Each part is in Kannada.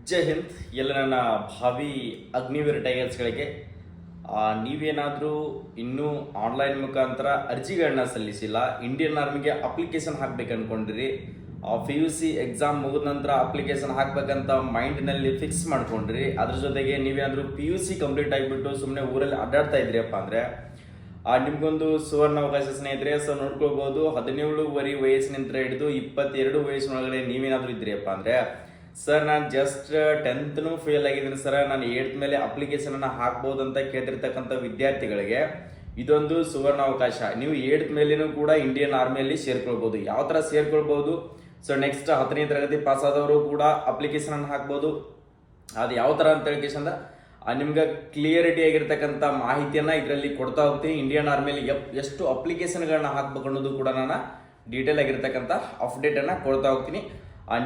ಜೈ ಹಿಂದ್ ಎಲ್ಲ ನನ್ನ ಭಾವಿ ಅಗ್ನಿವೀರ ಟೈಗರ್ಸ್ಗಳಿಗೆ ನೀವೇನಾದರೂ ಇನ್ನೂ ಆನ್ಲೈನ್ ಮುಖಾಂತರ ಅರ್ಜಿಗಳನ್ನ ಸಲ್ಲಿಸಿಲ್ಲ, ಇಂಡಿಯನ್ ಆರ್ಮಿಗೆ ಅಪ್ಲಿಕೇಶನ್ ಹಾಕ್ಬೇಕು ಅನ್ಕೊಂಡಿರಿ, ಪಿ ಯು ಸಿ ಎಕ್ಸಾಮ್ ಮುಗಿದ ನಂತರ ಅಪ್ಲಿಕೇಶನ್ ಹಾಕ್ಬೇಕಂತ ಮೈಂಡ್ನಲ್ಲಿ ಫಿಕ್ಸ್ ಮಾಡ್ಕೊಂಡ್ರಿ, ಅದ್ರ ಜೊತೆಗೆ ನೀವೇನಾದರೂ ಪಿ ಯು ಸಿ ಕಂಪ್ಲೀಟ್ ಆಗಿಬಿಟ್ಟು ಸುಮ್ಮನೆ ಊರಲ್ಲಿ ಅಡ್ಡಾಡ್ತಾ ಇದ್ರಿಯಪ್ಪ ಅಂದರೆ ನಿಮ್ಗೊಂದು ಸುವರ್ಣ ಅವಕಾಶ ಸ್ನೇಹಿತರೆ. ಸೊ ನೋಡ್ಕೊಳ್ಬೋದು, 17 ವಯಸ್ಸಿನಿಂದ ಹಿಡಿದು 22 ವಯಸ್ಸಿನೊಳಗಡೆ ನೀವೇನಾದರೂ ಇದ್ರಿಯಪ್ಪ ಅಂದರೆ, ಸರ್ ನಾನು ಜಸ್ಟ್ 10th ಫೇಲ್ ಆಗಿದ್ದೀನಿ ಸರ್, ನಾನು 8th ಮೇಲೆ ಅಪ್ಲಿಕೇಶನ್ ಹಾಕ್ಬೋದು ಅಂತ ಕೇಳ್ತಿರ್ತಕ್ಕಂಥ ವಿದ್ಯಾರ್ಥಿಗಳಿಗೆ ಇದೊಂದು ಸುವರ್ಣ ಅವಕಾಶ. ನೀವು 8th ಮೇಲೇನೂ ಕೂಡ ಇಂಡಿಯನ್ ಆರ್ಮಿಯಲ್ಲಿ ಸೇರ್ಕೊಳ್ಬೋದು. ಯಾವ ಥರ ಸೇರ್ಕೊಳ್ಬೋದು? ಸೊ ನೆಕ್ಸ್ಟ್ 10ನೇ ತರಗತಿ ಪಾಸ್ ಆದವರು ಕೂಡ ಅಪ್ಲಿಕೇಶನ್ ಹಾಕ್ಬೋದು. ಅದು ಯಾವ ಥರ ಅಂತ ಹೇಳಿಕೆಶಂದ ನಿಮ್ಗೆ ಕ್ಲಿಯರಿಟಿ ಆಗಿರ್ತಕ್ಕಂಥ ಮಾಹಿತಿಯನ್ನು ಇದರಲ್ಲಿ ಕೊಡ್ತಾ ಹೋಗ್ತೀನಿ. ಇಂಡಿಯನ್ ಆರ್ಮಿಯಲ್ಲಿ ಎಷ್ಟು ಅಪ್ಲಿಕೇಶನ್ಗಳನ್ನ ಹಾಕ್ಬೇಕು ಅನ್ನೋದು ಕೂಡ ನಾನು ಡೀಟೇಲ್ ಆಗಿರ್ತಕ್ಕಂಥ ಅಪ್ಡೇಟನ್ನು ಕೊಡ್ತಾ ಹೋಗ್ತೀನಿ.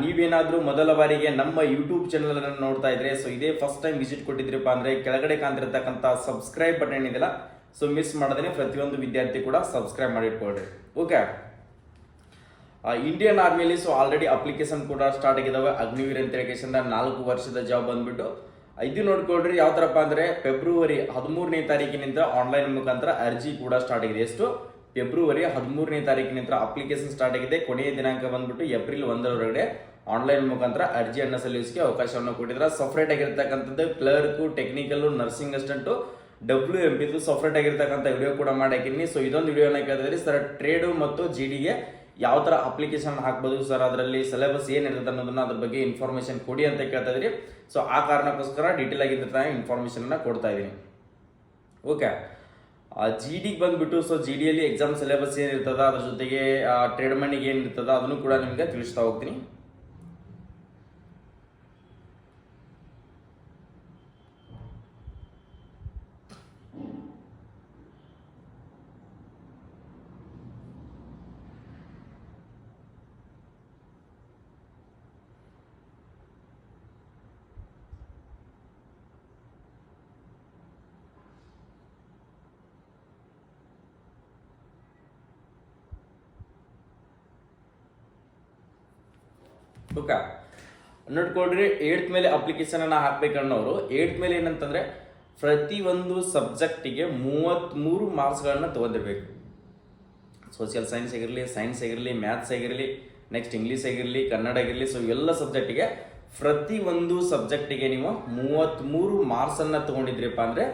ನೀವೇನಾದರೂ ಮೊದಲ ಬಾರಿಗೆ ನಮ್ಮ ಯೂಟ್ಯೂಬ್ ಚಾನಲ್ ಅನ್ನು ನೋಡ್ತಾ ಇದ್ರೆ, ಸೊ ಇದೇ ಫಸ್ಟ್ ಟೈಮ್ ವಿಸಿಟ್ ಕೊಟ್ಟಿದ್ರಪ್ಪ ಅಂದರೆ ಕೆಳಗಡೆ ಕಾಣ್ತಿರ್ತಕ್ಕಂಥ ಸಬ್ಸ್ಕ್ರೈಬ್ ಬಟನ್ ಇದೆಯಲ್ಲ, ಸೊ ಮಿಸ್ ಮಾಡದೇ ಪ್ರತಿಯೊಂದು ವಿದ್ಯಾರ್ಥಿ ಕೂಡ ಸಬ್ಸ್ಕ್ರೈಬ್ ಮಾಡಿಟ್ಕೊಳ್ರಿ. ಓಕೆ, ಇಂಡಿಯನ್ ಆರ್ಮಿಯಲ್ಲಿ ಸೊ ಆಲ್ರೆಡಿ ಅಪ್ಲಿಕೇಶನ್ ಕೂಡ ಸ್ಟಾರ್ಟ್ ಆಗಿದಾವೆ. ಅಗ್ನಿವೀರ್ ಅಂತ ಹೇಳಿಕೆಶಂದ 4 ವರ್ಷದ ಜಾಬ್ ಬಂದ್ಬಿಟ್ಟು ಇದು ನೋಡ್ಕೊಳ್ರಿ. ಯಾವ ಥರಪ್ಪ ಅಂದರೆ ಫೆಬ್ರವರಿ 13ನೇ ತಾರೀಕಿನಿಂದ ಆನ್ಲೈನ್ ಮುಖಾಂತರ ಅರ್ಜಿ ಕೂಡ ಸ್ಟಾರ್ಟ್ ಆಗಿದೆ. ಎಷ್ಟು? ಫೆಬ್ರವರಿ 13ನೇ ತಾರೀಕಿನಿಂದ ಅಪ್ಲಿಕೇಶನ್ ಸ್ಟಾರ್ಟ್ ಆಗಿದೆ. ಕೊನೆಯ ದಿನಾಂಕ ಬಂದ್ಬಿಟ್ಟು ಏಪ್ರಿಲ್ 1ರವರೆಗೆ ಆನ್ಲೈನ್ ಮುಖಾಂತರ ಅರ್ಜಿಯನ್ನು ಸಲ್ಲಿಸಕ್ಕೆ ಅವಕಾಶವನ್ನು ಕೊಟ್ಟಿದ್ದಾರೆ. ಸಪ್ರೇಟ್ ಆಗಿರ್ತಕ್ಕಂಥದ್ದು clerk, technical, nursing assistant, WMP separate ಆಗಿರ್ತಕ್ಕಂಥ ವಿಡಿಯೋ ಕೂಡ ಮಾಡಾಕಿದ್ದೀನಿ. ಸೊ ಇದೊಂದು ವಿಡಿಯೋನ ಕೇಳಿದ್ರಿ ಸರ್, ಟ್ರೇಡು ಮತ್ತು GDಗೆ ಯಾವ ಥರ ಅಪ್ಲಿಕೇಶನ್ ಹಾಕ್ಬೋದು ಸರ್, ಅದರಲ್ಲಿ ಸಿಲೆಬಸ್ ಏನಿರುತ್ತೆ ಅನ್ನೋದನ್ನ ಅದ್ರ ಬಗ್ಗೆ ಇನ್ಫಾರ್ಮೇಶನ್ ಕೊಡಿ ಅಂತ ಕೇಳ್ತಾ ಇದ್ರಿ. ಸೊ ಆ ಕಾರಣಕ್ಕೋಸ್ಕರ ಡೀಟೇಲ್ ಆಗಿದ್ದ ಇನ್ಫಾರ್ಮೇಶನ್ ಕೊಡ್ತಾ ಇದ್ದೀನಿ. ಓಕೆ, GDಗೆ ಬಂದ್ಬಿಟ್ಟು ಸೊ GDಯಲ್ಲಿ ಎಕ್ಸಾಮ್ ಸಿಲೆಬಸ್ ಏನಿರ್ತದ, ಅದ್ರ ಜೊತೆಗೆ ಟ್ರೇಡ್ ಮನಿಗೆ ಏನಿರ್ತದ ಅದನ್ನು ಕೂಡ ನಿಮಗೆ ತಿಳಿಸ್ತಾ ಹೋಗ್ತೀನಿ. ಓಕೆ, ನೋಡ್ಕೊಳ್ರಿ, 8th ಮೇಲೆ ಅಪ್ಲಿಕೇಶನ್ ಅನ್ನ ಹಾಕ್ಬೇಕನ್ನೋರು 8th ಮೇಲೆ ಏನಂತಂದ್ರೆ ಪ್ರತಿಯೊಂದು ಸಬ್ಜೆಕ್ಟಿಗೆ 33 ಮಾರ್ಕ್ಸ್ಗಳನ್ನ ತಗೊಂಡಿರ್ಬೇಕು. ಸೋಷಿಯಲ್ ಸೈನ್ಸ್ ಆಗಿರಲಿ, ಸೈನ್ಸ್ ಆಗಿರಲಿ, ಮ್ಯಾಥ್ಸ್ ಆಗಿರಲಿ, ನೆಕ್ಸ್ಟ್ ಇಂಗ್ಲೀಷ್ ಆಗಿರಲಿ, ಕನ್ನಡ ಆಗಿರಲಿ, ಸೊ ಎಲ್ಲ ಸಬ್ಜೆಕ್ಟಿಗೆ ಪ್ರತಿಯೊಂದು ಸಬ್ಜೆಕ್ಟಿಗೆ ನೀವು 33 ಮಾರ್ಕ್ಸ್ ಅನ್ನ ತಗೊಂಡಿದ್ರಪ್ಪ ಅಂದ್ರೆ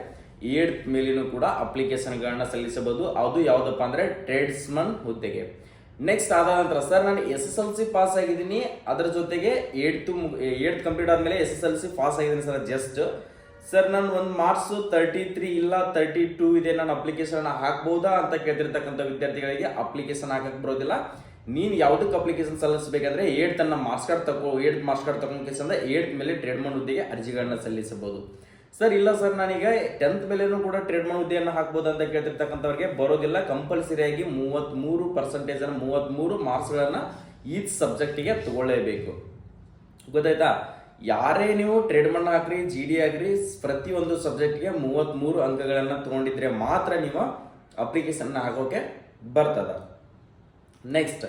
8th ಮೇಲೇನೂ ಕೂಡ ಅಪ್ಲಿಕೇಶನ್ಗಳನ್ನ ಸಲ್ಲಿಸಬಹುದು. ಅದು ಯಾವುದಪ್ಪ ಅಂದ್ರೆ ಟ್ರೇಡ್ಸ್ಮನ್ ಹುದ್ದೆಗೆ. ನೆಕ್ಸ್ಟ್ ಆದ ನಂತರ ಸರ್ ನಾನು SSLC ಪಾಸ್ ಆಗಿದ್ದೀನಿ, ಅದರ ಜೊತೆಗೆ 8th ಕಂಪ್ಲೀಟ್ ಆದ್ಮೇಲೆ SSLC ಪಾಸ್ ಆಗಿದ್ದೀನಿ ಸರ್. ಜಸ್ಟ್ ಸರ್ ನಾನು ಒಂದು ಮಾರ್ಕ್ಸ್ 33 ಇಲ್ಲ 32 ಇದೆ, ನಾನು ಅಪ್ಲಿಕೇಶನ್ ಹಾಕ್ಬಹುದಾ ಅಂತ ಕೇಳ್ತಿರ್ತಕ್ಕಂಥ ವಿದ್ಯಾರ್ಥಿಗಳಿಗೆ ಅಪ್ಲಿಕೇಶನ್ ಹಾಕಕ್ ಬರೋದಿಲ್ಲ. ನೀನು ಯಾವುದಕ್ಕೆ ಅಪ್ಲಿಕೇಶನ್ ಸಲ್ಲಿಸಬೇಕಂದ್ರೆ 8th ಮಾರ್ಕ್ಸ್ ಕಾರ್ಡ್ ತಗೊಂಡು 8th ಮೇಲೆ ಟ್ರೇಡ್ಮನ್ ಹುದ್ದೆಗೆ ಅರ್ಜಿಗಳನ್ನ ಸಲ್ಲಿಸಬಹುದು. ಸರ್ ಇಲ್ಲ ಸರ್ ನಾನೀಗ 10th ಮೇಲೇನೂ ಕೂಡ ಟ್ರೇಡ್ಮನ್ ಹುದ್ದೆಯನ್ನು ಹಾಕ್ಬೋದು ಅಂತ ಕೇಳ್ತಿರ್ತಕ್ಕಂಥವ್ರಿಗೆ ಬರೋದಿಲ್ಲ. ಕಂಪಲ್ಸರಿಯಾಗಿ 33 ಮಾರ್ಕ್ಸ್ಗಳನ್ನ ಈಚ್ ಸಬ್ಜೆಕ್ಟಿಗೆ ತಗೊಳ್ಳೇಬೇಕು. ಗೊತ್ತಾಯ್ತಾ? ಯಾರೇ ನೀವು ಟ್ರೇಡ್ಮನ್ ಹಾಕ್ರಿ, GD ಆಗ್ರಿ, ಪ್ರತಿಯೊಂದು ಸಬ್ಜೆಕ್ಟ್ಗೆ 33 ಅಂಕಗಳನ್ನ ತಗೊಂಡಿದ್ರೆ ಮಾತ್ರ ನೀವು ಅಪ್ಲಿಕೇಶನ್ ಹಾಕೋಕೆ ಬರ್ತದ. ನೆಕ್ಸ್ಟ್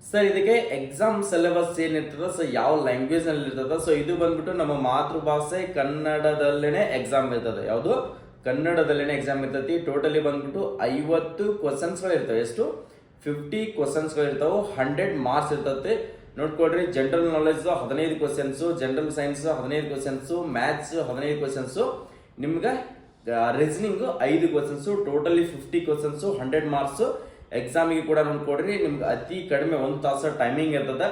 ಸರ್ ಇದಕ್ಕೆ ಎಕ್ಸಾಮ್ ಸಿಲೆಬಸ್ ಏನಿರ್ತದ, ಸೊ ಯಾವ ಲ್ಯಾಂಗ್ವೇಜ್ ನಲ್ಲಿ ಇರ್ತದ, ಸೊ ಇದು ಬಂದ್ಬಿಟ್ಟು ನಮ್ಮ ಮಾತೃಭಾಷೆ ಕನ್ನಡದಲ್ಲೇನೆ ಎಕ್ಸಾಮ್ ಇರ್ತದೆ. ಯಾವುದು? ಕನ್ನಡದಲ್ಲೇನೆ ಎಕ್ಸಾಮ್ ಇರ್ತೈತಿ. ಟೋಟಲಿ ಬಂದ್ಬಿಟ್ಟು 50 ಕ್ವಶನ್ಸ್ಗಳು ಇರ್ತವೆ. ಎಷ್ಟು? 50 ಕ್ವಶನ್ಸ್ಗಳು ಇರ್ತಾವೆ. 100 ಮಾರ್ಕ್ಸ್ ಇರ್ತದೆ. ನೋಡ್ಕೊಡ್ರಿ, general knowledge 15 questions, general science 15 questions, maths 15 questions, ನಿಮ್ಗೆ reasoning 5 questions, totally 50 questions, 100 marks. ಎಕ್ಸಾಮಿಗೆ ಕೂಡ ನೋಡ್ಕೊಡ್ರಿ, ನಿಮ್ಗೆ ಅತಿ ಕಡಿಮೆ 1 ತಾಸು ಟೈಮಿಂಗ್ ಇರ್ತದೆ.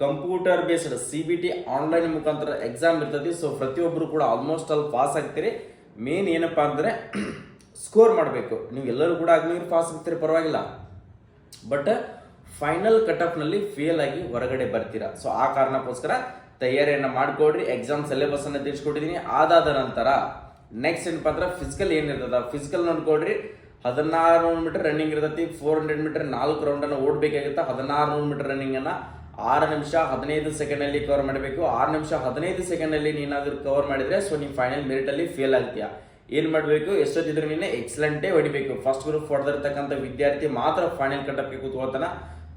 ಕಂಪ್ಯೂಟರ್ ಬೇಸ್ಡ್ CBT ಆನ್ಲೈನ್ ಮುಖಾಂತರ ಎಕ್ಸಾಮ್ ಇರ್ತದೆ. ಸೊ ಪ್ರತಿಯೊಬ್ಬರು ಕೂಡ ಆಲ್ಮೋಸ್ಟ್ ಅಲ್ಲಿ ಪಾಸ್ ಆಗ್ತೀರಿ. ಮೇನ್ ಏನಪ್ಪಾ ಅಂದ್ರೆ ಸ್ಕೋರ್ ಮಾಡಬೇಕು. ನೀವು ಎಲ್ಲರೂ ಕೂಡ ಅಗ್ನಿವೀರ್ ಪಾಸ್ ಆಗ್ತೀರಿ, ಪರವಾಗಿಲ್ಲ, ಬಟ್ ಫೈನಲ್ ಕಟ್ ಆಫ್ ನಲ್ಲಿ ಫೇಲ್ ಆಗಿ ಹೊರಗಡೆ ಬರ್ತೀರಾ. ಸೊ ಆ ಕಾರಣಕ್ಕೋಸ್ಕರ ತಯಾರಿಯನ್ನ ಮಾಡ್ಕೊಡ್ರಿ. ಎಕ್ಸಾಮ್ ಸಿಲೆಬಸ್ ಅನ್ನ ತಿಳಿಸ್ಕೊಟ್ಟಿದ್ದೀನಿ. ಅದಾದ ನಂತರ ನೆಕ್ಸ್ಟ್ ಏನಪ್ಪಾ ಅಂದ್ರೆ ಫಿಸಿಕಲ್ ಏನಿರ್ತದ, ಫಿಸಿಕಲ್ ನೋಡ್ಕೊಡ್ರಿ. 1600 ಮೀಟರ್ ರನ್ನಿಂಗ್ ಇರ್ತೈತಿ. 400 ಮೀಟರ್ 4 ರೌಂಡ್ ಅನ್ನು ಓಡಬೇಕಾಗಿತ್ತ. 1600 ಮೀಟರ್ ರನ್ನಿಂಗ್ ಅನ್ನ 6 ನಿಮಿಷ 15 ಸೆಕೆಂಡ್ ಅಲ್ಲಿ ಕವರ್ ಮಾಡಬೇಕು. 6 ನಿಮಿಷ 15 ಸೆಕೆಂಡ್ ಅಲ್ಲಿ ನೀನಾದ್ರೂ ಕವರ್ ಮಾಡಿದ್ರೆ ಸೊ ನೀವು ಫೈನಲ್ ಮೆರಿಟ್ ಅಲ್ಲಿ ಫೇಲ್ ಆಗ್ತೀಯಾ. ಏನ್ ಮಾಡಬೇಕು? ಎಷ್ಟೊತ್ತಿದ್ರು ನೀನೆ ಎಕ್ಸಲೆಂಟೇ ಹೊಡಿಬೇಕು. ಫಸ್ಟ್ ಗ್ರೂಪ್ ಹೊಡೆದಿರ್ತಕ್ಕಂಥ ವಿದ್ಯಾರ್ಥಿ ಮಾತ್ರ ಫೈನಲ್ ಕಟ್ ಆಫ್ಗೆ ಕೂತ್ಕೊಳ್ತಾನ.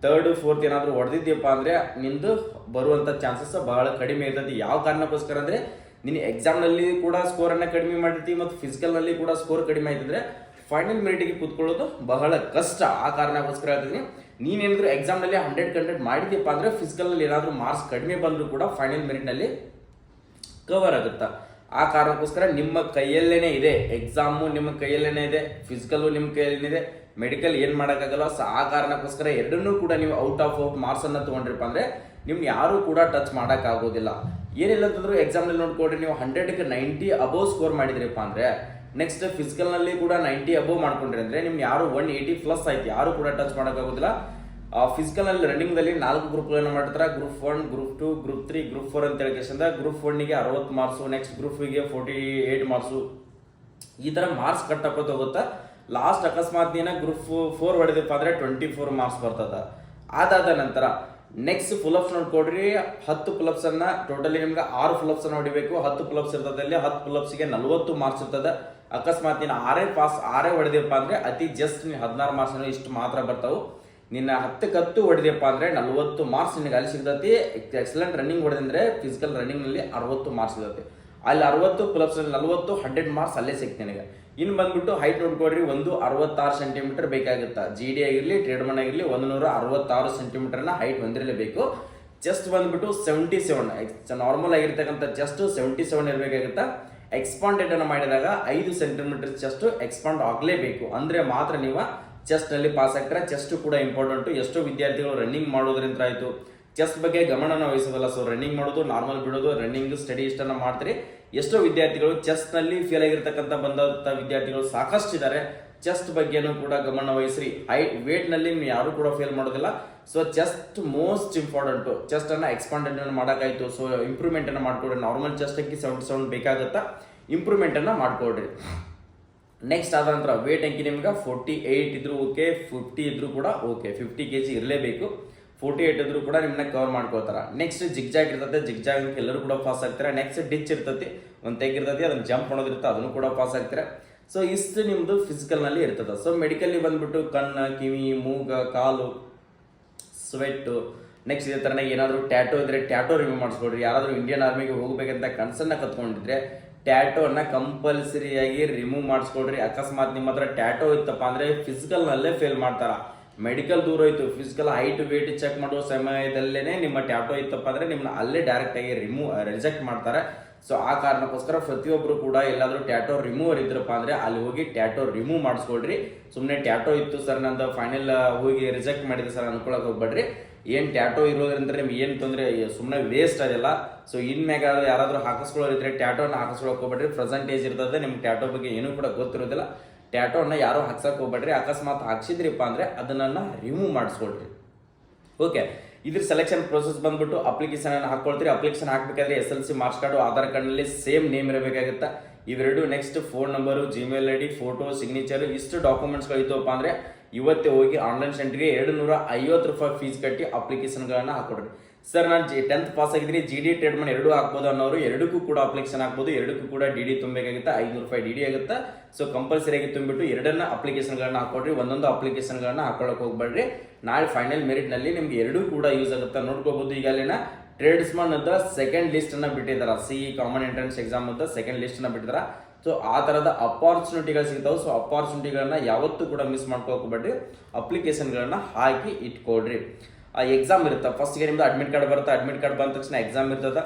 ಥರ್ಡ್ ಫೋರ್ತ್ ಏನಾದರೂ ಹೊಡೆದಿದ್ದೀಯಪ್ಪ ಅಂದರೆ ನಿಂದು ಬರುವಂಥ ಚಾನ್ಸಸ್ ಬಹಳ ಕಡಿಮೆ ಇರ್ತೈತಿ. ಯಾವ ಕಾರಣಕ್ಕೋಸ್ಕರ ಅಂದರೆ ನೀನು ಎಕ್ಸಾಮ್ನಲ್ಲಿ ಕೂಡ ಸ್ಕೋರನ್ನು ಕಡಿಮೆ ಮಾಡಿರ್ತಿ ಮತ್ತು ಫಿಸಿಕಲ್ನಲ್ಲಿ ಕೂಡ ಸ್ಕೋರ್ ಕಡಿಮೆ ಆಯ್ತಂದ್ರೆ ಫೈನಲ್ ಮೆರಿಟಿಗೆ ಕೂತ್ಕೊಳ್ಳೋದು ಬಹಳ ಕಷ್ಟ. ಆ ಕಾರಣಕ್ಕೋಸ್ಕರ ಹೇಳ್ತೀನಿ, ನೀನೇನಾದರೂ ಎಕ್ಸಾಮ್ನಲ್ಲಿ 100 ಮಾಡಿದ್ಯಪ್ಪ ಅಂದರೆ ಫಿಸಿಕಲ್ನಲ್ಲಿ ಏನಾದರೂ ಮಾರ್ಕ್ಸ್ ಕಡಿಮೆ ಬಂದರೂ ಕೂಡ ಫೈನಲ್ ಮೆರಿಟ್ನಲ್ಲಿ ಕವರ್ ಆಗುತ್ತಾ. ಆ ಕಾರಣಕ್ಕೋಸ್ಕರ ನಿಮ್ಮ ಕೈಯಲ್ಲೇನೆ ಇದೆ, ಎಕ್ಸಾಮು ನಿಮ್ಮ ಕೈಯಲ್ಲೇನೆ ಇದೆ, ಫಿಸಿಕಲ್ಲು ನಿಮ್ಮ ಕೈಯಲ್ಲೇನಿದೆ, ಮೆಡಿಕಲ್ ಏನು ಮಾಡೋಕ್ಕಾಗಲ್ಲ. ಸೊ ಆ ಕಾರಣಕ್ಕೋಸ್ಕರ ಎರಡನ್ನೂ ಕೂಡ ನೀವು ಔಟ್ ಆಫ್ ಮಾರ್ಕ್ಸನ್ನು ತೊಗೊಂಡ್ರಪ್ಪ ಅಂದರೆ ನಿಮ್ಗೆ ಯಾರೂ ಕೂಡ ಟಚ್ ಮಾಡೋಕ್ಕಾಗೋದಿಲ್ಲ. ಏನಿಲ್ಲ ಅಂತಂದ್ರೂ ಎಕ್ಸಾಮ್ನಲ್ಲಿ ನೋಡ್ಕೊಡ್ರಿ, ನೀವು 100ಕ್ಕೆ 90 ಅಬೋವ್ ಸ್ಕೋರ್ ಮಾಡಿದ್ರಪ್ಪ ಅಂದರೆ ನೆಕ್ಸ್ಟ್ ಫಿಸಿಕಲ್ನಲ್ಲಿ ಕೂಡ 90 ಅಬೋವ್ ಮಾಡ್ಕೊಂಡ್ರಿ ಅಂದರೆ ನಿಮ್ಗೆ ಯಾರು 180+ ಆಯ್ತು, ಯಾರು ಕೂಡ ಟಚ್ ಮಾಡೋಕ್ಕಾಗೋದಿಲ್ಲ. ಫಿಸಿಕಲ್ನಲ್ಲಿ ರನ್ನಿಂಗ್ದಲ್ಲಿ 4 ಗ್ರೂಪ್ಗಳನ್ನು ಮಾಡ್ತಾರೆ, ಗ್ರೂಪ್ 1, ಗ್ರೂಪ್ 2, ಗ್ರೂಪ್ 3, ಗ್ರೂಪ್ 4 ಅಂತ ಹೇಳಿಕೆಸಿಂದ ಗ್ರೂಪ್ 1ಗೆ 60 ಮಾರ್ಕ್ಸು, ನೆಕ್ಸ್ಟ್ ಗ್ರೂಪ್ 2ಗೆ 48 ಮಾರ್ಕ್ಸು, ಈ ಥರ ಮಾರ್ಕ್ಸ್ ಕಟ್ ಹಾಕೋತ ಹೋಗುತ್ತಾ. ಲಾಸ್ಟ್ ಅಕಸ್ಮಾತ್ ನೀನು ಗ್ರೂಪ್ 4 ಹೊಡೆದಪ್ಪ ಅಂದರೆ 24 ಮಾರ್ಕ್ಸ್ ಬರ್ತದ. ಅದಾದ ನಂತರ ನೆಕ್ಸ್ಟ್ ಫುಲ್ಅಪ್ಸ್ ನೋಡ್ಕೊಡ್ರಿ, 10 ಫುಲ್ಅಪ್ಸನ್ನು ಟೋಟಲಿ ನಿಮ್ಗೆ 6 ಫುಲ್ಅಪ್ಸನ್ನು ಹೊಡಿಬೇಕು. 10 ಫುಲ್ಅಪ್ಸ್ ಇರ್ತದಲ್ಲಿ 10 ಫುಲ್ಅಪ್ಸ್ಗೆ 40 ಮಾರ್ಕ್ಸ್ ಇರ್ತದೆ. ಅಕಸ್ಮಾತ್ ನೀನು 6 ಹೊಡೆದಪ್ಪ ಅಂದರೆ ಅತಿ ಜಸ್ಟ್ ನೀನು 16 ಮಾರ್ಕ್ಸ್ ಇಷ್ಟು ಮಾತ್ರ ಬರ್ತಾವೆ. ನಿನ್ನ 10ಕ್ಕೆ10 ಹೊಡೆದಪ್ಪ ಅಂದರೆ 40 ಮಾರ್ಕ್ಸ್ ನಿನಗೆ ಅಲ್ಲಿ ಸಿಗ್ತತಿ. ಎಕ್ಸಲೆಂಟ್ ರನ್ನಿಂಗ್ ಹೊಡೆದಂದ್ರೆ ಫಿಸಿಕಲ್ ರನ್ನಿಂಗ್ನಲ್ಲಿ 60 ಮಾರ್ಕ್ಸ್ ಸಿಗುತ್ತೆ. ಅಲ್ಲಿ 60 ಪ್ಲಸ್ನಲ್ಲಿ 40 100 ಮಾರ್ಕ್ಸ್ ಅಲ್ಲೇ ಸಿಗ್ತದೆ ನಿನಗೆ. ಇನ್ನು ಬಂದ್ಬಿಟ್ಟು ಹೈಟ್ ನೋಡ್ಕೊಡ್ರಿ, 166 ಸೆಂಟಿಮೀಟರ್ ಬೇಕಾಗುತ್ತಾ. GD ಆಗಿರಲಿ ಟ್ರೇಡ್ಮನ್ ಆಗಿರಲಿ 166 ಸೆಂಟಿಮೀಟರ್ನ ಹೈಟ್ ಹೊಂದಿರಲೇಬೇಕು. ಚೆಸ್ಟ್ ಬಂದ್ಬಿಟ್ಟು 77, ನಾರ್ಮಲ್ ಆಗಿರ್ತಕ್ಕಂಥ ಚೆಸ್ಟ್ 77 ಇರಬೇಕಾಗುತ್ತಾ. ಎಕ್ಸ್ಪಾಂಡೆಡ್ ಅನ್ನು ಮಾಡಿದಾಗ 5 ಸೆಂಟಿಮೀಟರ್ ಚೆಸ್ಟ್ ಎಕ್ಸ್ಪಾಂಡ್ ಆಗಲೇಬೇಕು, ಅಂದರೆ ಮಾತ್ರ ನೀವು ಚೆಸ್ಟ್ನಲ್ಲಿ ಪಾಸ್ ಆಗ್ತಾರೆ. ಚೆಸ್ಟ್ ಕೂಡ ಇಂಪಾರ್ಟೆಂಟು. ಎಷ್ಟೋ ವಿದ್ಯಾರ್ಥಿಗಳು ರನ್ನಿಂಗ್ ಮಾಡೋದ್ರಿಂದ ಆಯಿತು ಚೆಸ್ಟ್ ಬಗ್ಗೆ ಗಮನನ ವಹಿಸೋದಲ್ಲ. ಸೊ ರನ್ನಿಂಗ್ ಮಾಡೋದು, ನಾರ್ಮಲ್ ಬಿಡೋದು, ರನ್ನಿಂಗ್ ಸ್ಟಡಿ ಇಷ್ಟನ್ನು ಮಾಡ್ತೀರಿ. ಎಷ್ಟೋ ವಿದ್ಯಾರ್ಥಿಗಳು ಚೆಸ್ಟ್ನಲ್ಲಿ ಫೇಲ್ ಆಗಿರ್ತಕ್ಕಂಥ ಬಂದಂಥ ವಿದ್ಯಾರ್ಥಿಗಳು ಸಾಕಷ್ಟು ಇದ್ದಾರೆ. ಚೆಸ್ಟ್ ಬಗ್ಗೆನೂ ಕೂಡ ಗಮನ ವಹಿಸ್ರಿ. ವೇಟ್ನಲ್ಲಿ ನೀವು ಯಾರು ಕೂಡ ಫೇಲ್ ಮಾಡೋದಿಲ್ಲ. So chest most important. ಚೆಸ್ಟನ್ನು ಎಕ್ಸ್ಪಾಂಡೆಡ್ ಮಾಡೋಕ್ಕಾಯ್ತು. ಸೊ ಇಂಪ್ರೂವ್ಮೆಂಟನ್ನು ಮಾಡ್ಕೊಡ್ರಿ. ನಾರ್ಮಲ್ ಚೆಸ್ಟಕ್ಕೆ 77 ಬೇಕಾಗುತ್ತಾ, ಇಂಪ್ರೂವ್ಮೆಂಟನ್ನು ಮಾಡ್ಕೊಡ್ರಿ. ನೆಕ್ಸ್ಟ್ ಆದ ನಂತರ ವೇಟ್ ಅಂಕಿ ನಿಮ್ಗೆ 48 ಇದ್ರೂ ಓಕೆ, 50 ಇದ್ರೂ ಕೂಡ ಓಕೆ. 50 kg ಇರಲೇಬೇಕು. 48 ಇದ್ರೂ ಕೂಡ ನಿಮ್ಮನ್ನ ಕವರ್ ಮಾಡ್ಕೋತಾರ. ನೆಕ್ಸ್ಟ್ ಜಿಗ್ಜಾಗ್ ಇರ್ತದೆ, ಜಿಗ್ಜಾಗ್ ಎಲ್ಲರೂ ಕೂಡ ಪಾಸ್ ಆಗ್ತಾರೆ. ನೆಕ್ಸ್ಟ್ ಡಿಚ್ ಇರ್ತತಿ, ಒಂದು ತೆಗಿರ್ತತಿ, ಅದನ್ನು ಜಂಪ್ ಮಾಡೋದಿರುತ್ತೆ, ಅದನ್ನು ಕೂಡ ಪಾಸ್ ಆಗ್ತಾರೆ. ಸೊ ಇಷ್ಟು ನಿಮ್ಮದು ಫಿಸಿಕಲ್ನಲ್ಲಿ ಇರ್ತದೆ. ಸೊ ಮೆಡಿಕಲ್ಲಿ ಬಂದ್ಬಿಟ್ಟು ಕಣ್ಣು, ಕಿವಿ, ಮೂಗ, ಕಾಲು, ಸ್ವೆಟ್ಟು, ನೆಕ್ಸ್ಟ್ ಇದೇ ಥರನೇ ಏನಾದರೂ ಟ್ಯಾಟೋ ಇದ್ದರೆ ಟ್ಯಾಟೋ ರಿಮೂವ್ ಮಾಡಿಸ್ಕೊಡ್ರಿ. ಯಾರಾದರೂ ಇಂಡಿಯನ್ ಆರ್ಮಿಗೆ ಹೋಗ್ಬೇಕಂತ ಕನ್ಸನ್ನ ಕತ್ಕೊಂಡಿದ್ರೆ ಟ್ಯಾಟೋನ ಕಂಪಲ್ಸರಿಯಾಗಿ ರಿಮೂವ್ ಮಾಡಿಸ್ಕೊಡ್ರಿ. ಅಕಸ್ಮಾತ್ ನಿಮ್ಮ ಹತ್ರ ಟ್ಯಾಟೋ ಇತ್ತಪ್ಪ ಅಂದರೆ ಫಿಸಿಕಲ್ನಲ್ಲೇ ಫೇಲ್ ಮಾಡ್ತಾರ. ಮೆಡಿಕಲ್ ದೂರ ಹೋಯ್ತು, ಫಿಸಿಕಲ್ ಹೈಟ್ ವೇಟ್ ಚೆಕ್ ಮಾಡೋ ಸಮಯದಲ್ಲೇ ನಿಮ್ಮ ಟ್ಯಾಟೋ ಇತ್ತಪ್ಪ ಅಂದರೆ ನಿಮ್ಮನ್ನ ಅಲ್ಲೇ ಡೈರೆಕ್ಟಾಗಿ ರಿಜೆಕ್ಟ್ ಮಾಡ್ತಾರೆ. ಸೊ ಆ ಕಾರಣಕ್ಕೋಸ್ಕರ ಪ್ರತಿಯೊಬ್ಬರು ಕೂಡ ಎಲ್ಲಾದರೂ ಟ್ಯಾಟೋ ರಿಮೂವರ್ ಇದ್ರಪ್ಪ ಅಂದರೆ ಅಲ್ಲಿ ಹೋಗಿ ಟ್ಯಾಟೋ ರಿಮೂವ್ ಮಾಡಿಸ್ಕೊಡ್ರಿ. ಸುಮ್ಮನೆ ಟ್ಯಾಟೋ ಇತ್ತು ಸರ್ ನಂದು ಫೈನಲ್ ಹೋಗಿ ರಿಜೆಕ್ಟ್ ಮಾಡಿದೆ ಸರ್ ಅನ್ಕೊಳಕ್ಕೆ ಹೋಗ್ಬೇಡ್ರಿ. ಏನು ಟ್ಯಾಟೋ ಇರೋದ್ರಿಂದ ನಿಮ್ಗೆ ಏನು ತೊಂದರೆ, ಸುಮ್ಮನೆ ವೇಸ್ಟ್ ಅದೆಲ್ಲ. ಸೊ ಇನ್ಮ್ಯಾಗ ಯಾರಾದರೂ ಹಾಕಿಸ್ಕೊಳ್ಳೋರಿದ್ರೆ ಟ್ಯಾಟೋನ ಹಾಕಿಸ್ಕೊಳಕ್ಕೆ ಹೋಗ್ಬೇಡ್ರಿ. ಪ್ರೆಸೆಂಟ್ ಏಜ್ ಇರ್ತದೆ, ನಿಮ್ಗೆ ಟ್ಯಾಟೋ ಬಗ್ಗೆ ಏನೂ ಕೂಡ ಗೊತ್ತಿರೋದಿಲ್ಲ. ಟ್ಯಾಟೋನ ಯಾರೋ ಹಾಕ್ಸಕ್ಕೆ ಹೋಗ್ಬೇಡ್ರಿ. ಅಕಸ್ಮಾತ್ ಹಾಕ್ಸಿದ್ರಿಪ್ಪ ಅಂದರೆ ಅದನ್ನ ರಿಮೂವ್ ಮಾಡಿಸ್ಕೊಳ್ರಿ. ಓಕೆ, ಇದ್ರ ಸೆಲೆಕ್ಷನ್ ಪ್ರೊಸೆಸ್ ಬಂದ್ಬಿಟ್ಟು ಅಪ್ಲಿಕೇಶನ್ ಅನ್ನು ಹಾಕೊಳ್ತೀರಿ. ಅಪ್ಲಿಕೇಶನ್ ಹಾಕಬೇಕಾದ್ರೆ SLC ಮಾರ್ಕ್ಸ್ ಕಾರ್ಡು, ಆಧಾರ್ ಕಾರ್ಡ್ನಲ್ಲಿ ಸೇಮ್ ನೇಮ್ ಇರಬೇಕಾಗುತ್ತಾ. ಇವೆರಡು next phone number, Gmail ID, photo, signature, ಇಷ್ಟು ಡಾಕ್ಯುಮೆಂಟ್ಸ್ಗಳು ಇದ್ದವಪ್ಪ ಅಂದರೆ ಇವತ್ತೇ ಹೋಗಿ ಆನ್ಲೈನ್ ಸೆಂಟರ್ಗೆ 250 ರೂಪಾಯಿ ಫೀಸ್ ಕಟ್ಟಿ ಅಪ್ಲಿಕೇಶನ್ಗಳನ್ನು ಹಾಕೊಡ್ರಿ. ಸರ್ ನಾನು 10th ಪಾಸ್ ಆಗಿದ್ದೀನಿ, GD ಟ್ರೇಡ್ಮನ್ ಎರಡೂ ಹಾಕ್ಬೋದು ಅನ್ನೋರು ಎರಡಕ್ಕೂ ಕೂಡ ಅಪ್ಲಿಕೇಶನ್ ಹಾಕ್ಬೋದು. ಎರಡಕ್ಕೂ ಕೂಡ DD ತುಂಬಬೇಕಾಗುತ್ತೆ, 500 ರೂಪಾಯಿ DD ಆಗುತ್ತೆ. ಸೊ ಕಂಪಲ್ಸರಿಯಾಗಿ ತುಂಬಿಟ್ಟು ಎರಡನ್ನ ಅಪ್ಲಿಕೇಶನ್ಗಳನ್ನ ಹಾಕೊಡ್ರಿ. ಒಂದೊಂದು ಅಪ್ಲಿಕೇಶನ್ಗಳನ್ನ ಹಾಕೊಳ್ಳೋಕೆ ಹೋಗ್ಬೇಡ್ರಿ. ನಾಳೆ ಫೈನಲ್ ಮೆರಿಟ್ನಲ್ಲಿ ನಿಮ್ಗೆ ಎರಡೂ ಕೂಡ ಯೂಸ್ ಆಗುತ್ತೆ. ನೋಡ್ಕೋಬಹುದು, ಈಗ ಅಲ್ಲಿನ ಟ್ರೇಡ್ಸ್ಮನ್ ಅಂತ ಸೆಕೆಂಡ್ ಲಿಸ್ಟನ್ನು ಬಿಟ್ಟಿದ್ದಾರೆ. CE ಕಾಮನ್ ಎಂಟ್ರೆನ್ಸ್ ಎಕ್ಸಾಮ್ ಅಂತ ಸೆಕೆಂಡ್ ಲಿಸ್ಟನ್ನು ಬಿಟ್ಟಿದ್ದಾರೆ. ಸೊ ಆ ಥರದ ಅಪಾರ್ಚುನಿಟಿಗಳು ಸಿಗ್ತಾವೆ. ಸೊ ಅಪಾರ್ಚುನಿಟಿಗಳನ್ನ ಯಾವತ್ತೂ ಕೂಡ ಮಿಸ್ ಮಾಡ್ಕೋಬೇಡ್ರಿ. ಅಪ್ಲಿಕೇಶನ್ಗಳನ್ನ ಹಾಕಿ ಇಟ್ಕೊಳ್ರಿ. ಆ ಎಕ್ಸಾಮ್ ಇರುತ್ತೆ, ಫಸ್ಟ್ಗೆ ನಿಮ್ದು ಅಡ್ಮಿಟ್ ಕಾರ್ಡ್ ಬರುತ್ತೆ. ಅಡ್ಮಿಟ್ ಕಾರ್ಡ್ ಬಂದ ತಕ್ಷಣ ಎಕ್ಸಾಮ್ ಇರ್ತದೆ.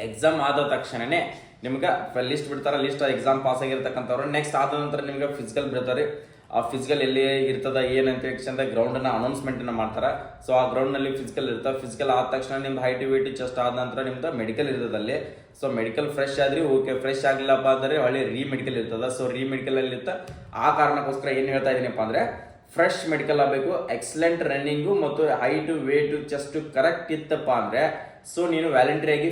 ಎಕ್ಸಾಮ್ ಆದ ತಕ್ಷಣನೇ ನಿಮ್ಗೆ ಲಿಸ್ಟ್ ಬಿಡ್ತಾರೆ. ಲಿಸ್ಟ್ ಎಕ್ಸಾಮ್ ಪಾಸ್ ಆಗಿರ್ತಕ್ಕಂಥವ್ರು. ನೆಕ್ಸ್ಟ್ ಆದ ನಂತರ ನಿಮ್ಗೆ ಫಿಸಿಕಲ್ ಬಿಡ್ತಾರೆ. ಆ ಫಿಸಿಕಲ್ ಎಲ್ಲಿ ಇರ್ತದೆ ಏನಂತ ತಕ್ಷಣ ಗ್ರೌಂಡನ್ನು ಅನೌನ್ಸ್ಮೆಂಟನ್ನು ಮಾಡ್ತಾರೆ. ಸೊ ಆ ಗ್ರೌಂಡ್ನಲ್ಲಿ ಫಿಸಿಕಲ್ ಇರ್ತದೆ. ಫಿಸಿಕಲ್ ಆದ ತಕ್ಷಣ ನಿಮ್ದು ಹೈಟ್ ವೇಟ್ ಚೆಸ್ಟ್ ಆದ ನಂತರ ನಿಮ್ದು ಮೆಡಿಕಲ್ ಇರ್ತದೆ ಅಲ್ಲಿ. ಸೊ ಮೆಡಿಕಲ್ ಫ್ರೆಶ್ ಆದ್ರಿ ಓಕೆ, ಫ್ರೆಶ್ ಆಗಲಿಲ್ಲಪ್ಪ ಅಂದರೆ ಒಳ್ಳೆ ಮೆಡಿಕಲ್ ಇರ್ತದೆ. ಸೊ ಮೆಡಿಕಲಲ್ಲಿ ಇರುತ್ತೆ. ಆ ಕಾರಣಕ್ಕೋಸ್ಕರ ಏನು ಹೇಳ್ತಾ ಇದ್ದೀನಪ್ಪ ಅಂದರೆ ಫ್ರೆಶ್ ಮೆಡಿಕಲ್ ಆಗಬೇಕು. ಎಕ್ಸಲೆಂಟ್ ರನ್ನಿಂಗು ಮತ್ತು ಹೈಟು ವೇಟು ಚೆಸ್ಟು ಕರೆಕ್ಟ್ ಇತ್ತಪ್ಪ ಅಂದರೆ ಸೊ ನೀನು ವ್ಯಾಲಂಟ್ರಿಯಾಗಿ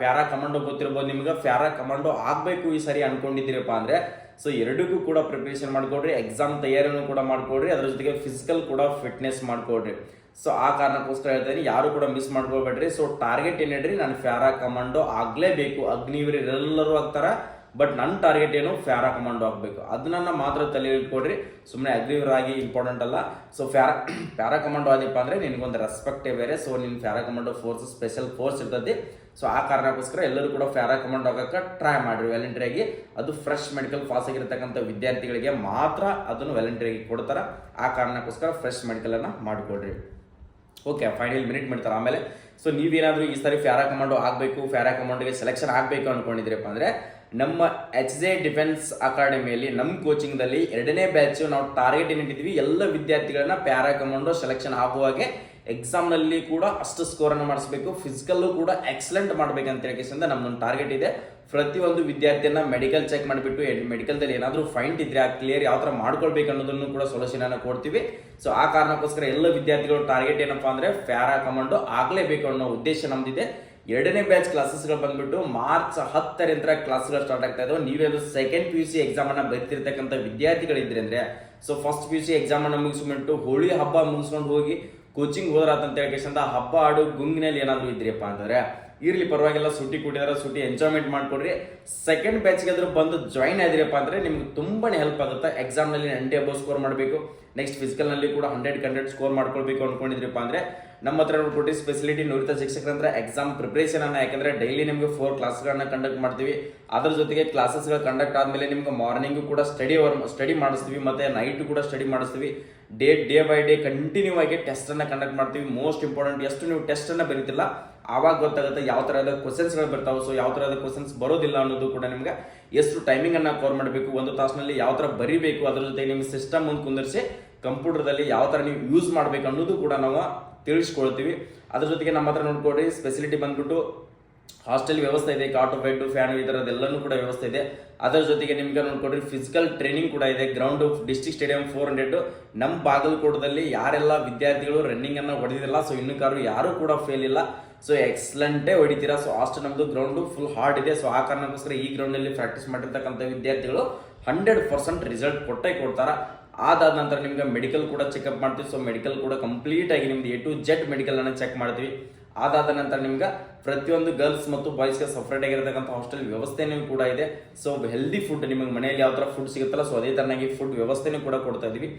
ಪ್ಯಾರಾ ಕಮಾಂಡೋ ಗೊತ್ತಿರ್ಬೋದು ನಿಮ್ಗೆ. ಪ್ಯಾರಾ ಕಮಾಂಡೋ ಆಗಬೇಕು ಈ ಸರಿ ಅನ್ಕೊಂಡಿದ್ದೀರಪ್ಪ ಅಂದರೆ ಸೊ ಎರಡಕ್ಕೂ ಕೂಡ ಪ್ರಿಪ್ರೇಷನ್ ಮಾಡ್ಕೊಡ್ರಿ. ಎಕ್ಸಾಮ್ ತಯಾರಿನೂ ಕೂಡ ಮಾಡ್ಕೊಡ್ರಿ. ಅದ್ರ ಜೊತೆಗೆ ಫಿಸಿಕಲ್ ಕೂಡ ಫಿಟ್ನೆಸ್ ಮಾಡ್ಕೊಡ್ರಿ. ಸೊ ಆ ಕಾರಣಕ್ಕೋಸ್ಕರ ಹೇಳ್ತೀನಿ, ಯಾರು ಕೂಡ ಮಿಸ್ ಮಾಡ್ಕೊಳ್ಬೇಡ್ರಿ. ಸೊ ಟಾರ್ಗೆಟ್ ಏನು ಹೇಳ್ರಿ, ನಾನು ಪ್ಯಾರಾ ಕಮಾಂಡೋ ಆಗಲೇಬೇಕು. ಅಗ್ನಿವೀರ್ ಎಲ್ಲರೂ ಆಗ್ತಾರ, ಬಟ್ ನನ್ನ ಟಾರ್ಗೆಟ್ ಏನು ಪ್ಯಾರಾ ಕಮಾಂಡೋ ಆಗಬೇಕು. ಅದನ್ನ ಮಾತ್ರ ತಲೆಯಲ್ಲಿ ಇಟ್ಕೊಡ್ರಿ, ಸುಮ್ಮನೆ ಅಗ್ರಿವರಾಗಿ ಇಂಪಾರ್ಟೆಂಟ್ ಅಲ್ಲ. ಸೊ ಪ್ಯಾರಾ ಕಮಾಂಡೋ ಆದಿಪ್ಪ ಅಂದರೆ ನಿನಗೊಂದು ರೆಸ್ಪೆಕ್ಟೇ ಬೇರೆ. ಸೊ ನಿನ್ನ para commando force special force ಇರ್ತದೆ. ಸೊ ಆ ಕಾರಣಕ್ಕೋಸ್ಕರ ಎಲ್ಲರೂ ಕೂಡ ಪ್ಯಾರಾ ಕಮಾಂಡೋ ಆಗಕ್ಕೆ ಟ್ರೈ ಮಾಡಿರಿ ವ್ಯಾಲೆಂಟ್ರಿಯಾಗಿ. ಅದು ಫ್ರೆಶ್ ಮೆಡಿಕಲ್ ಪಾಸ್ ಆಗಿರ್ತಕ್ಕಂಥ ವಿದ್ಯಾರ್ಥಿಗಳಿಗೆ ಮಾತ್ರ ಅದನ್ನು ವ್ಯಾಲೆಂಟ್ರಿಯಾಗಿ ಕೊಡ್ತಾರೆ. ಆ ಕಾರಣಕ್ಕೋಸ್ಕರ ಫ್ರೆಶ್ ಮೆಡಿಕಲನ್ನು ಮಾಡಿಕೊಡ್ರಿ. ಓಕೆ, ಫೈನಲ್ ಮಿನಿಟ್ ಮಾಡ್ತಾರೆ ಆಮೇಲೆ. ಸೊ ನೀವೇನಾದರೂ ಈ ಸಾರಿ ಪ್ಯಾರಾ ಕಮಾಂಡೋ ಆಗಬೇಕು, ಪ್ಯಾರಾ ಕಮಾಂಡೋಗೆ ಸೆಲೆಕ್ಷನ್ ಆಗಬೇಕು ಅಂದ್ಕೊಂಡಿದ್ರಪ್ಪ ಅಂದರೆ ನಮ್ಮ HJ ಡಿಫೆನ್ಸ್ ಅಕಾಡೆಮಿಯಲ್ಲಿ ನಮ್ಮ ಕೋಚಿಂಗ್ದಲ್ಲಿ 2ನೇ ಬ್ಯಾಚ್ ನಾವು ಟಾರ್ಗೆಟ್ ಏನಿಟ್ಟಿದ್ವಿ, ಎಲ್ಲ ವಿದ್ಯಾರ್ಥಿಗಳನ್ನ ಪ್ಯಾರಾ ಕಮಾಂಡೋ ಸೆಲೆಕ್ಷನ್ ಆಗುವಾಗೆ ಎಕ್ಸಾಮ್ನಲ್ಲಿ ಕೂಡ ಅಷ್ಟು ಸ್ಕೋರನ್ನು ಮಾಡಿಸ್ಬೇಕು, ಫಿಸಿಕಲ್ಲು ಕೂಡ ಎಕ್ಸಲೆಂಟ್ ಮಾಡ್ಬೇಕಂತ ಹೇಳಿ ನಮ್ಮದೊಂದು ಟಾರ್ಗೆಟ್ ಇದೆ. ಪ್ರತಿಯೊಂದು ವಿದ್ಯಾರ್ಥಿಯನ್ನ ಮೆಡಿಕಲ್ ಚೆಕ್ ಮಾಡಿಬಿಟ್ಟು ಮೆಡಿಕಲ್ದಲ್ಲಿ ಏನಾದರೂ ಫೈಂಟ್ ಇದ್ರೆ ಆ ಕ್ಲಿಯರ್ ಯಾವ ಥರ ಮಾಡ್ಕೊಳ್ಬೇಕು ಅನ್ನೋದನ್ನು ಕೂಡ ಸೊಲ್ಯೂಷನ್ ಕೊಡ್ತೀವಿ. ಸೊ ಆ ಕಾರಣಕ್ಕೋಸ್ಕರ ಎಲ್ಲ ವಿದ್ಯಾರ್ಥಿಗಳು ಟಾರ್ಗೆಟ್ ಏನಪ್ಪಾ ಅಂದರೆ ಪ್ಯಾರಾ ಕಮಾಂಡೋ ಆಗಲೇಬೇಕು ಅನ್ನೋ ಉದ್ದೇಶ ನಮ್ದಿದೆ. 2ನೇ ಬ್ಯಾಚ್ ಕ್ಲಾಸಸ್ಗಳು ಬಂದ್ಬಿಟ್ಟು ಮಾರ್ಚ್ 10ರಿಂದ ಕ್ಲಾಸ್ಗಳು ಸ್ಟಾರ್ಟ್ ಆಗ್ತಾ ಇದಾವೆ. ನೀವೇನು ಸೆಕೆಂಡ್ PUC ಎಕ್ಸಾಮ್ ಅನ್ನ ಬರೀತಿರ್ತಕ್ಕಂಥ ವಿದ್ಯಾರ್ಥಿಗಳಿದ್ರೆ ಅಂದ್ರೆ ಸೊ ಫಸ್ಟ್ PUC ಎಕ್ಸಾಮ್ ಅನ್ನ ಮುಗಿಸ್ಬಿಟ್ಟು ಹೋಳಿ ಹಬ್ಬ ಮುಗಿಸ್ಕೊಂಡು ಹೋಗಿ ಕೋಚಿಂಗ್ ಹೋದ್ರಾತಂತ ಹೇಳಿ ಹಬ್ಬ ಆಡು ಗುಂಗಿನಲ್ಲಿ ಏನಾದ್ರು ಇದ್ರಿಯಪ್ಪ ಅಂತಂದ್ರೆ ಇರ್ಲಿ ಪರವಾಗಿಲ್ಲ, ಸುಟ್ಟಿ ಕೊಟ್ಟಿದಾರೆ, ಸುಟ್ಟಿ ಎಂಜಾಯ್ಮೆಂಟ್ ಮಾಡ್ಕೊಡ್ರಿ. ಸೆಕೆಂಡ್ ಬ್ಯಾಚ್ಗೆ ಆದ್ರೂ ಬಂದು ಜಾಯಿನ್ ಆದ್ರಿಯಪ್ಪ ಅಂದ್ರೆ ನಿಮ್ಗೆ ತುಂಬಾನೇ ಹೆಲ್ಪ್ ಆಗುತ್ತೆ. ಎಕ್ಸಾಮ್ನಲ್ಲಿ 90 ಅಬೌವ್ ಸ್ಕೋರ್ ಮಾಡಬೇಕು, ನೆಕ್ಸ್ಟ್ ಫಿಸಿಕಲ್ನಲ್ಲಿ ಕೂಡ 100 ಸ್ಕೋರ್ ಮಾಡ್ಕೊಳ್ಬೇಕು ಅನ್ಕೊಂಡಿದ್ರಪ್ಪ ಅಂದ್ರೆ ನಮ್ಮ ಹತ್ರ ಕೊಟ್ಟಿದ್ದ ಸ್ಪೆಸಿಲಿಟಿ ನುರಿತ ಶಿಕ್ಷಕರಂದ್ರೆ ಎಕ್ಸಾಮ್ ಪ್ರಿಪರೇಷನ್ ಅನ್ನ, ಯಾಕಂದ್ರೆ ಡೈಲಿ ನಿಮ್ಗೆ 4 ಕ್ಲಾಸ್ಗಳನ್ನ ಕಂಡಕ್ಟ್ ಮಾಡ್ತೀವಿ. ಅದ್ರ ಜೊತೆಗೆ ಕ್ಲಾಸಸ್ಗಳು ಕಂಡಕ್ಟ್ ಆದ್ಮೇಲೆ ನಿಮ್ಗೆ ಮಾರ್ನಿಂಗು ಕೂಡ ಸ್ಟಡಿ ಮಾಡಿಸ್ತೀವಿ, ಮತ್ತೆ ನೈಟ್ ಕೂಡ ಸ್ಟಡಿ ಮಾಡಿಸ್ತೀವಿ. ಡೇ ಬೈ ಡೇ ಕಂಟಿನ್ಯೂ ಆಗಿ ಟೆಸ್ಟ್ ಅನ್ನ ಕಂಡಕ್ಟ್ ಮಾಡ್ತೀವಿ. ಮೋಸ್ಟ್ ಇಂಪಾರ್ಟೆಂಟ್, ಎಷ್ಟು ನೀವು ಟೆಸ್ಟ್ ಅನ್ನ ಬರೀತಿಲ್ಲ ಆವಾಗ ಗೊತ್ತಾಗುತ್ತೆ ಯಾವ ತರಹದ ಕ್ವಶನ್ಸ್ಗಳು ಬರ್ತಾವೆ. ಸೊ ಯಾವ ತರಹದ ಕ್ವಶನ್ಸ್ ಬರೋದಿಲ್ಲ ಅನ್ನೋದು ಕೂಡ ನಿಮ್ಗೆ ಎಷ್ಟು ಟೈಮಿಂಗ್ ಅನ್ನ ಕವರ್ ಮಾಡಬೇಕು, 1 ತಾಸಿನಲ್ಲಿ ಯಾವ ತರ ಬರೀಬೇಕು, ಅದ್ರ ಜೊತೆ ನಿಮ್ಗೆ ಸಿಸ್ಟಮ್ ಮುಂದೆ ಕುಂದಿರಿಸಿ ಕಂಪ್ಯೂಟರ್ದಲ್ಲಿ ಯಾವ ತರ ನೀವು ಯೂಸ್ ಮಾಡ್ಬೇಕು ಅನ್ನೋದು ಕೂಡ ನಾವು ತಿಳಿಸ್ಕೊಳ್ತೀವಿ. ಅದ್ರ ಜೊತೆಗೆ ನಮ್ಮ ಹತ್ರ ನೋಡ್ಕೊಡ್ರಿ ಸ್ಪೆಸಿಲಿಟಿ ಬಂದ್ಬಿಟ್ಟು ಹಾಸ್ಟೆಲ್ ವ್ಯವಸ್ಥೆ ಇದೆ, ಕಾಟು ಬೆಡ್ ಫ್ಯಾನ್ ಈ ಥರದ್ದೆಲ್ಲನೂ ಕೂಡ ವ್ಯವಸ್ಥೆ ಇದೆ. ಅದರ ಜೊತೆಗೆ ನಿಮ್ಗೆ ನೋಡ್ಕೊಡ್ರಿ ಫಿಸಿಕಲ್ ಟ್ರೈನಿಂಗ್ ಕೂಡ ಇದೆ. ಗ್ರೌಂಡ್ ಡಿಸ್ಟ್ರಿಕ್ಟ್ ಸ್ಟೇಡಿಯಂ 400 ನಮ್ಮ ಬಾಗಲಕೋಟದಲ್ಲಿ ಯಾರೆಲ್ಲ ವಿದ್ಯಾರ್ಥಿಗಳು ರನ್ನಿಂಗ್ ಅನ್ನ ಹೊಡೆದಿರಲ್ಲ, ಸೊ ಇನ್ನೂ ಯಾರು ಕೂಡ ಫೇಲ್ ಇಲ್ಲ, ಸೊ ಎಕ್ಸಲೆಂಟೇ ಹೊಡಿತೀರಾ. ಸೊ ಅಷ್ಟು ನಮ್ದು ಗ್ರೌಂಡ್ ಫುಲ್ ಹಾರ್ಡ್ ಇದೆ. ಸೊ ಆ ಕಾರಣಕ್ಕೋಸ್ಕರ ಈ ಗ್ರೌಂಡ್ ನಲ್ಲಿ ಪ್ರಾಕ್ಟೀಸ್ ಮಾಡಿರ್ತಕ್ಕಂಥ ವಿದ್ಯಾರ್ಥಿಗಳು 100% ರಿಸಲ್ಟ್ ಕೊಡ್ತಾರ. ಅದಾದ ನಂತರ ನಿಮ್ಗೆ ಮೆಡಿಕಲ್ ಕೂಡ ಚೆಕ್ಅಪ್ ಮಾಡ್ತೀವಿ. ಸೊ ಮೆಡಿಕಲ್ ಕೂಡ ಕಂಪ್ಲೀಟ್ ಆಗಿ ನಿಮ್ದು A to Z ಮೆಡಿಕಲ್ ಅನ್ನ ಚೆಕ್ ಮಾಡ್ತೀವಿ. ಅದಾದ ನಂತರ ನಿಮ್ಗೆ ಪ್ರತಿಯೊಂದು ಗರ್ಲ್ಸ್ ಮತ್ತು ಬಾಯ್ಸ್ಗೆ ಸಪ್ರೇಟ್ ಆಗಿರತಕ್ಕಂಥ ಹಾಸ್ಟೆಲ್ ವ್ಯವಸ್ಥೆನೂ ಕೂಡ ಇದೆ. ಸೊ ಹೆಲ್ದಿ ಫುಡ್ ನಿಮಗೆ ಮನೆಯಲ್ಲಿ ಯಾವ ಥರ ಫುಡ್ ಸಿಗುತ್ತಲ್ಲ, ಸೊ ಅದೇ ತರನಾಗಿ ಫುಡ್ ವ್ಯವಸ್ಥೆನೂ ಕೂಡ ಕೊಡ್ತಾ ಇದೀವಿ.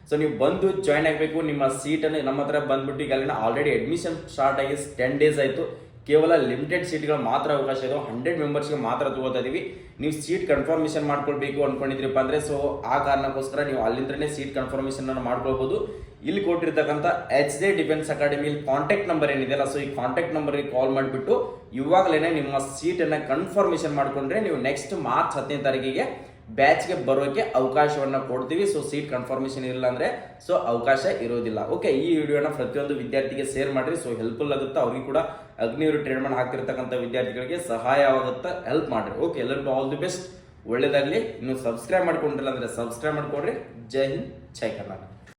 ಸೊ ನೀವು ಬಂದು ಜಾಯ್ನ್ ಆಗಬೇಕು. ನಿಮ್ಮ ಸೀಟನ್ನು ನಮ್ಮ ಹತ್ರ ಬಂದ್ಬಿಟ್ಟು ಈಗ ಅಲ್ಲಿನ ಆಲ್ರೆಡಿ ಅಡ್ಮಿಷನ್ ಸ್ಟಾರ್ಟ್ ಆಗಿ 10 ಡೇಸ್ ಆಯಿತು. ಕೇವಲ ಲಿಮಿಟೆಡ್ ಸೀಟ್ಗಳು ಮಾತ್ರ ಅವಕಾಶ ಇದೆ. 100 ಮೆಂಬರ್ಸ್ಗೆ ಮಾತ್ರ ತಗೋತಾ ಇದೀವಿ. ನೀವು ಸೀಟ್ ಕನ್ಫರ್ಮೇಷನ್ ಮಾಡ್ಕೊಳ್ಬೇಕು ಅನ್ಕೊಂಡಿದ್ರಪ್ಪ ಅಂದ್ರೆ ಸೊ ಆ ಕಾರಣಕ್ಕೋಸ್ಕರ ನೀವು ಅಲ್ಲಿಂದನೇ ಸೀಟ್ ಕನ್ಫರ್ಮೇಷನ್ ಅನ್ನು ಮಾಡ್ಕೊಳ್ಬಹುದು. ಇಲ್ಲಿ ಕೊಟ್ಟಿರ್ತಕ್ಕಂಥ HJ ಡಿಫೆನ್ಸ್ ಅಕಾಡೆಮಿಯಲ್ಲಿ ಕಾಂಟ್ಯಾಕ್ಟ್ ನಂಬರ್ ಏನಿದೆಯಲ್ಲ, ಸೊ ಈ ಕಾಂಟ್ಯಾಕ್ಟ್ ನಂಬರ್ಗೆ ಕಾಲ್ ಮಾಡಿಬಿಟ್ಟು ಇವಾಗಲೇ ನಿಮ್ಮ ಸೀಟನ್ನು ಕನ್ಫರ್ಮೇಷನ್ ಮಾಡಿಕೊಂಡ್ರೆ ನೀವು ನೆಕ್ಸ್ಟ್ ಮಾರ್ಚ್ 10ನೇ ತಾರೀಕಿಗೆ ಬ್ಯಾಚ್ಗೆ ಬರೋಕೆ ಅವಕಾಶವನ್ನ ಕೊಡ್ತೀವಿ. ಸೊ ಸೀಟ್ ಕನ್ಫರ್ಮೇಷನ್ ಇಲ್ಲ ಅಂದ್ರೆ ಸೊ ಅವಕಾಶ ಇರೋದಿಲ್ಲ. ಓಕೆ, ಈ ವಿಡಿಯೋನ ಪ್ರತಿಯೊಂದು ವಿದ್ಯಾರ್ಥಿಗೆ ಶೇರ್ ಮಾಡ್ರಿ. ಸೊ ಹೆಲ್ಪ್ಫುಲ್ ಆಗುತ್ತೆ, ಅವ್ರಿಗೆ ಕೂಡ ಅಗ್ನಿವೀರ ಟ್ರೇಡ್ಮೆಂಟ್ ಹಾಕಿರ್ತಕ್ಕಂಥ ವಿದ್ಯಾರ್ಥಿಗಳಿಗೆ ಸಹಾಯವಾಗುತ್ತೆ, ಹೆಲ್ಪ್ ಮಾಡ್ರಿ. ಓಕೆ, ಎಲ್ಲರಿಗೂ ಆಲ್ ದಿ ಬೆಸ್ಟ್, ಒಳ್ಳೇದಾಗ್ಲಿ. ಇನ್ನು ಸಬ್ಸ್ಕ್ರೈಬ್ ಮಾಡ್ಕೊಂಡಿಲ್ಲ ಅಂದ್ರೆ ಸಬ್ಸ್ಕ್ರೈಬ್ ಮಾಡ್ಕೊಡ್ರಿ. ಜೈ ಹಿಂದ್, ಜೈ ಕರ್ನಾಟಕ.